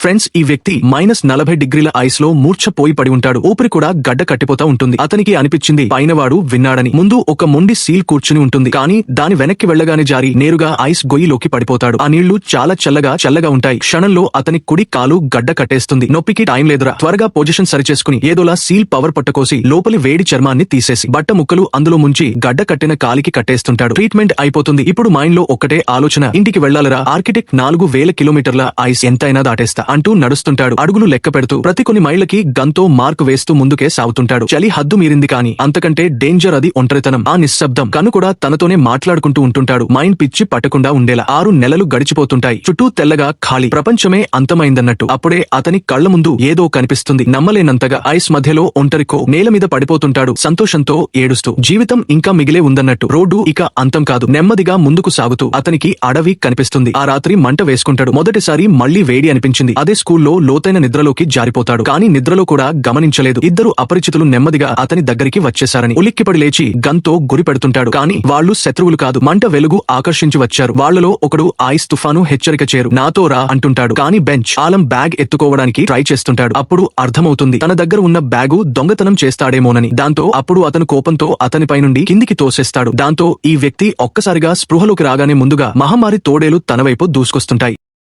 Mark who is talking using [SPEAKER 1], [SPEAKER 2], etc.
[SPEAKER 1] Friends, ఈ వ్యక్తి -40 డిగ్రీల ఐస్ లో మూర్ఛపోయి పడి ఉంటాడు. ఊపిరి కూడా గడ్డ కట్టిపోతా ఉంటుంది. అతనికి అనిపించింది పైనవాడు విన్నాడని. ముందు ఒక మొండి సీల్ కూర్చుని ఉంటుంది, కానీ దాని వెనక్కి వెళ్లగానే జారి నేరుగా ఐస్ గొయ్యిలోకి పడిపోతాడు. ఆ నీళ్లు చాలా చల్లగా ఉంటాయి. క్షణంలో అతని కుడి కాలు గడ్డ కట్టేస్తుంది. నొప్పికి టైం లేదురా, త్వరగా పొజిషన్ సరిచేసుకుని ఏదోలా సీల్ పవర్ పట్టకోసి లోపలి వేడి చర్మాన్ని తీసేసి బట్ట ముక్కలు అందులో ముంచి గడ్డ కట్టిన కాలికి కట్టేస్తుంటాడు. ట్రీట్మెంట్ అయిపోతుంది. ఇప్పుడు మైండ్ లో ఒక్కటే ఆలోచన, ఇంటికి వెళ్లాలరా. ఆర్కిటెక్ట్ 4000 కిలోమీటర్ల ఐస్ ఎంతైనా దాటేస్తా అంటూ నడుస్తుంటాడు. అడుగులు లెక్క పెడుతూ ప్రతి కొన్ని మైళ్లకి గన్తో మార్క్ వేస్తూ ముందుకే సాగుతుంటాడు. చలి హద్దు మీరింది, కానీ అంతకంటే డేంజర్ అది ఒంటరితనం. ఆ నిశ్శబ్దం. కను కూడా తనతోనే మాట్లాడుకుంటూ ఉంటుంటాడు. మైండ్ పిచ్చి పట్టకుండా ఉండేలా. 6 నెలలు గడిచిపోతుంటాయి. చుట్టూ తెల్లగా ఖాళీ. ప్రపంచమే అంతమైందన్నట్టు. అప్పుడే అతని కళ్ల ముందు ఏదో కనిపిస్తుంది. నమ్మలేనంతగా. ఐస్ మధ్యలో ఒంటరికో నేల మీద పడిపోతుంటాడు. సంతోషంతో ఏడుస్తూ. జీవితం ఇంకా మిగిలే ఉందన్నట్టు. రోడ్డు ఇక అంతం కాదు. నెమ్మదిగా ముందుకు సాగుతూ అతనికి అడవి కనిపిస్తుంది. ఆ రాత్రి మంట వేసుకుంటాడు. మొదటిసారి మళ్లీ వేడి అనిపించింది. అదే స్కూల్లో లోతైన నిద్రలోకి జారిపోతాడు. కానీ నిద్రలో కూడా గమనించలేదు, ఇద్దరు అపరిచితులు నెమ్మదిగా అతని దగ్గరికి వచ్చేశారని. ఉలిక్కిపడి లేచి గన్తో గురి పెడుతుంటాడు. కానీ వాళ్లు శత్రువులు కాదు, మంట వెలుగు ఆకర్షించి వచ్చారు. వాళ్లలో ఒకడు ఐస్ తుఫాను హెచ్చరిక చేరు, నాతో రా అంటుంటాడు. కానీ బెంచ్ ఆలం బ్యాగ్ ఎత్తుకోవడానికి ట్రై చేస్తుంటాడు. అప్పుడు అర్థమవుతుంది, తన దగ్గర ఉన్న బ్యాగు దొంగతనం చేస్తాడేమోనని. దాంతో అప్పుడు అతను కోపంతో అతనిపై నుండి కిందికి తోసేస్తాడు. దాంతో ఈ వ్యక్తి ఒక్కసారిగా స్పృహలోకి రాగానే ముందుగా మహమ్మారి తోడేలు తన వైపు దూసుకొస్తుంటాయి.